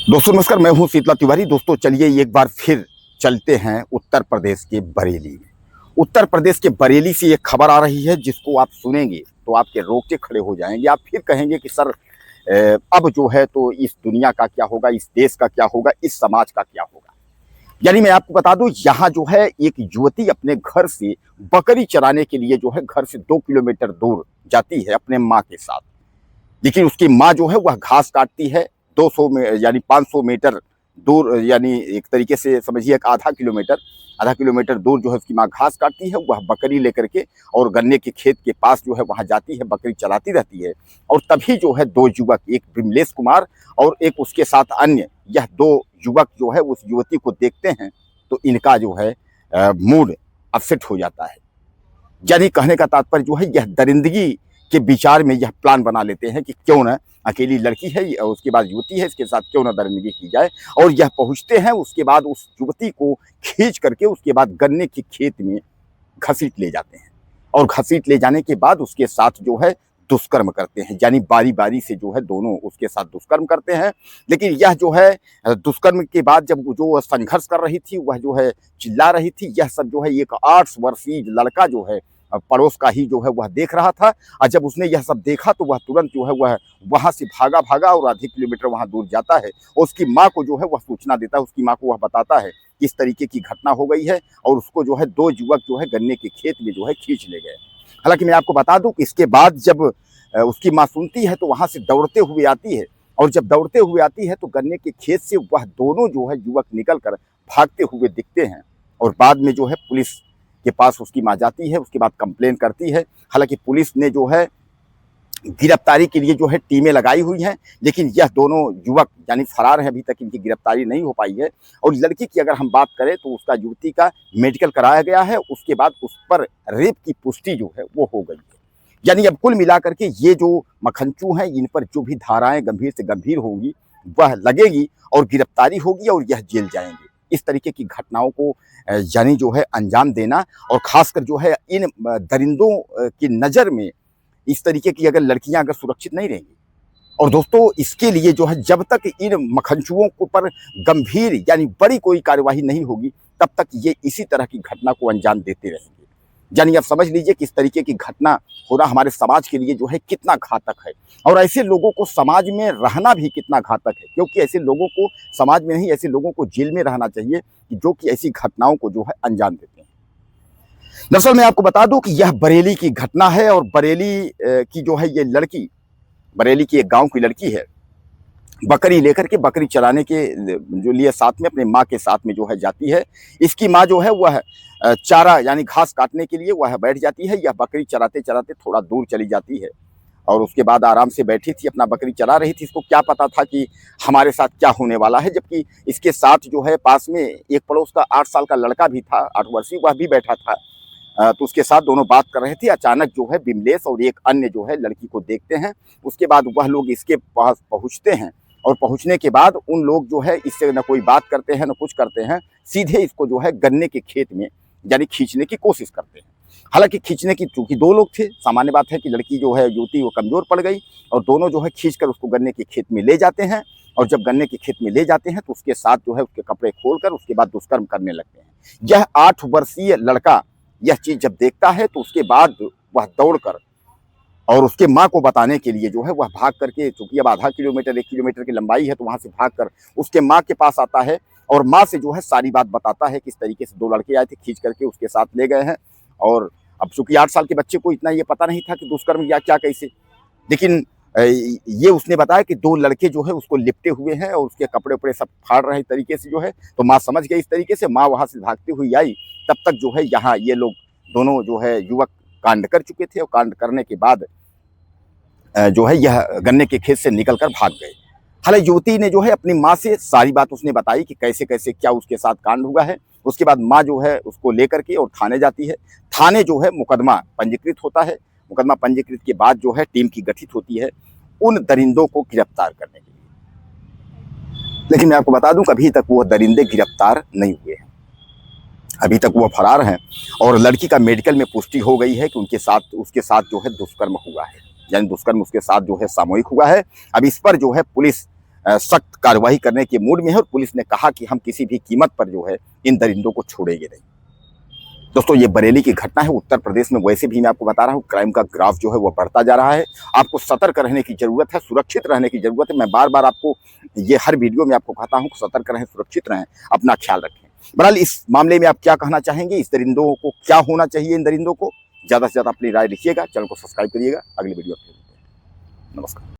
दोस्तों नमस्कार, मैं हूं शीतला तिवारी। दोस्तों चलिए एक बार फिर चलते हैं उत्तर प्रदेश के बरेली में। उत्तर प्रदेश के बरेली से एक खबर आ रही है जिसको आप सुनेंगे तो आपके रोंगटे खड़े हो जाएंगे। आप फिर कहेंगे कि सर अब जो है तो इस दुनिया का क्या होगा, इस देश का क्या होगा, इस समाज का क्या होगा। यानी मैं आपको बता दूं, यहाँ जो है एक युवती अपने घर से बकरी चराने के लिए जो है घर से 2 किलोमीटर दूर जाती है अपने माँ के साथ। लेकिन उसकी माँ जो है वह घास काटती है 200 में यानी 500 मीटर दूर, यानी एक तरीके से समझिए एक आधा किलोमीटर दूर जो है उसकी माँ घास काटती है। वह बकरी लेकर के और गन्ने के खेत के पास जो है वहाँ जाती है, बकरी चलाती रहती है। और तभी जो है दो युवक, एक विमलेश कुमार और एक उसके साथ अन्य, यह दो युवक जो है उस युवती को देखते हैं तो इनका जो है मूड अपसेट हो जाता है। यानी कहने का तात्पर्य जो है यह दरिंदगी के विचार में यह प्लान बना लेते हैं कि क्यों ना अकेली लड़की है और उसके बाद युवती है, इसके साथ क्यों ना दरिंदगी की जाए। और यह पहुंचते हैं, उसके बाद उस युवती को खींच करके उसके बाद गन्ने के खेत में घसीट ले जाते हैं। और घसीट ले जाने के बाद उसके साथ जो है दुष्कर्म करते हैं। यानी बारी बारी से जो है दोनों उसके साथ दुष्कर्म करते हैं। लेकिन यह जो है दुष्कर्म के बाद जब जो संघर्ष कर रही थी, वह जो है चिल्ला रही थी, यह सब जो है एक 8 वर्षीय लड़का जो है पड़ोस का ही जो है वह देख रहा था। और जब उसने यह सब देखा तो वह तुरंत जो है वह वहां से भागा और आधे किलोमीटर वहां दूर जाता है और उसकी माँ को जो है वह सूचना देता है। उसकी माँ को वह बताता है कि इस तरीके की घटना हो गई है और उसको जो है दो युवक जो है गन्ने के खेत में जो है खींच ले गए। हालांकि मैं आपको बता दूं कि इसके बाद जब उसकी माँ सुनती है तो वहां से दौड़ते हुए आती है। और जब दौड़ते हुए आती है तो गन्ने के खेत से वह दोनों जो है युवक निकल कर भागते हुए दिखते हैं। और बाद में जो है पुलिस के पास उसकी माँ जाती है, उसके बाद कंप्लेन करती है। हालांकि पुलिस ने जो है गिरफ्तारी के लिए जो है टीमें लगाई हुई हैं, लेकिन यह दोनों युवक यानी फरार हैं, अभी तक इनकी गिरफ्तारी नहीं हो पाई है। और लड़की की अगर हम बात करें तो उसका युवती का मेडिकल कराया गया है, उसके बाद उस पर रेप की पुष्टि जो है वो हो गई है। यानी अब कुल मिलाकर के ये जो मखनचू हैं, इन पर जो भी धाराएं गंभीर से गंभीर होंगी वह लगेगी और गिरफ्तारी होगी और यह जेल जाएंगे। इस तरीके की घटनाओं को यानी जो है अंजाम देना, और खासकर जो है इन दरिंदों की नज़र में इस तरीके की अगर लड़कियां अगर सुरक्षित नहीं रहेंगी। और दोस्तों इसके लिए जो है जब तक इन मखनचुओं को पर गंभीर यानी बड़ी कोई कार्यवाही नहीं होगी, तब तक ये इसी तरह की घटना को अंजाम देते रहेंगे। यानी आप समझ लीजिए कि इस तरीके की घटना होना हमारे समाज के लिए जो है कितना घातक है, और ऐसे लोगों को समाज में रहना भी कितना घातक है। क्योंकि ऐसे लोगों को समाज में नहीं, ऐसे लोगों को जेल में रहना चाहिए कि जो कि ऐसी घटनाओं को जो है अंजाम देते हैं। दरअसल मैं आपको बता दूं कि यह बरेली की घटना है, और बरेली की जो है ये लड़की, बरेली की एक गांव की लड़की है, बकरी लेकर के बकरी चराने के जो लिए साथ में अपने माँ के साथ में जो है जाती है। इसकी माँ जो है वह चारा यानी घास काटने के लिए वह बैठ जाती है। यह बकरी चराते चराते थोड़ा दूर चली जाती है और उसके बाद आराम से बैठी थी, अपना बकरी चरा रही थी। इसको क्या पता था कि हमारे साथ क्या होने वाला है। जबकि इसके साथ जो है पास में एक पड़ोस का 8 साल का लड़का भी था, 8 वर्षीय, वह भी बैठा था। तो उसके साथ दोनों बात कर रहे थे। अचानक जो है विमलेश और एक अन्य जो है लड़की को देखते हैं। उसके बाद वह लोग इसके पास पहुंचते हैं और पहुंचने के बाद उन लोग जो है इससे न कोई बात करते हैं न कुछ करते हैं, सीधे इसको जो है गन्ने के खेत में यानी खींचने की कोशिश करते हैं। हालांकि खींचने की, चूंकि 2 लोग थे, सामान्य बात है कि लड़की जो है युवती वो कमजोर पड़ गई, और दोनों जो है खींचकर उसको गन्ने के खेत में ले जाते हैं। और जब गन्ने के खेत में ले जाते हैं तो उसके साथ जो है उसके कपड़े खोलकर उसके बाद दुष्कर्म करने लगते हैं। यह 8 वर्षीय लड़का यह चीज जब देखता है तो उसके बाद वह दौड़कर और उसके माँ को बताने के लिए जो है वह भाग करके, चूंकि अब आधा किलोमीटर 1 किलोमीटर की लंबाई है, तो वहां से भागकर उसके माँ के पास आता है और माँ से जो है सारी बात बताता है कि इस तरीके से 2 लड़के आए थे, खींच करके उसके साथ ले गए हैं। और अब चूंकि 8 साल के बच्चे को इतना ये पता नहीं था कि दुष्कर्म या क्या कैसे, लेकिन ये उसने बताया कि 2 लड़के जो है उसको लिपटे हुए हैं और उसके कपड़े उपड़े सब फाड़ रहे तरीके से जो है। तो माँ समझ गई इस तरीके से, माँ वहां से भागती हुई आई। तब तक जो है यहाँ ये लोग दोनों जो है युवक कांड कर चुके थे, और कांड करने के बाद जो है यह गन्ने के खेत से निकलकर भाग गए। हालांकि युवती ने जो है अपनी माँ से सारी बात उसने बताई कि कैसे कैसे क्या उसके साथ कांड हुआ है। उसके बाद माँ जो है उसको लेकर के और थाने जाती है। थाने जो है मुकदमा पंजीकृत होता है। मुकदमा पंजीकृत के बाद जो है टीम की गठित होती है उन दरिंदों को गिरफ्तार करने के लिए। लेकिन मैं आपको बता दूं कि अभी तक वो दरिंदे गिरफ्तार नहीं हुए हैं, अभी तक वो फरार हैं। और लड़की का मेडिकल में पुष्टि हो गई है कि उसके साथ जो है दुष्कर्म हुआ है, यानी दुष्कर्म उसके साथ जो है सामूहिक हुआ है। अब इस पर जो है पुलिस सख्त कार्रवाई करने के मूड में है और पुलिस ने कहा कि हम किसी भी कीमत पर जो है इन दरिंदों को छोड़ेंगे नहीं। दोस्तों, ये बरेली की घटना है। उत्तर प्रदेश में वैसे भी मैं आपको बता रहा हूँ क्राइम का ग्राफ जो है वो बढ़ता जा रहा है। आपको सतर्क रहने की जरूरत है, सुरक्षित रहने की जरूरत है। मैं बार बार आपको ये हर वीडियो में आपको कहता हूँ सतर्क रहें, सुरक्षित रहें, अपना ख्याल रखें। बहरहाल इस मामले में आप क्या कहना चाहेंगे? इस दरिंदों को क्या होना चाहिए? इन दरिंदों को ज्यादा से ज्यादा अपनी राय लिखिएगा, चैनल को सब्सक्राइब करिएगा। अगली वीडियो नमस्कार।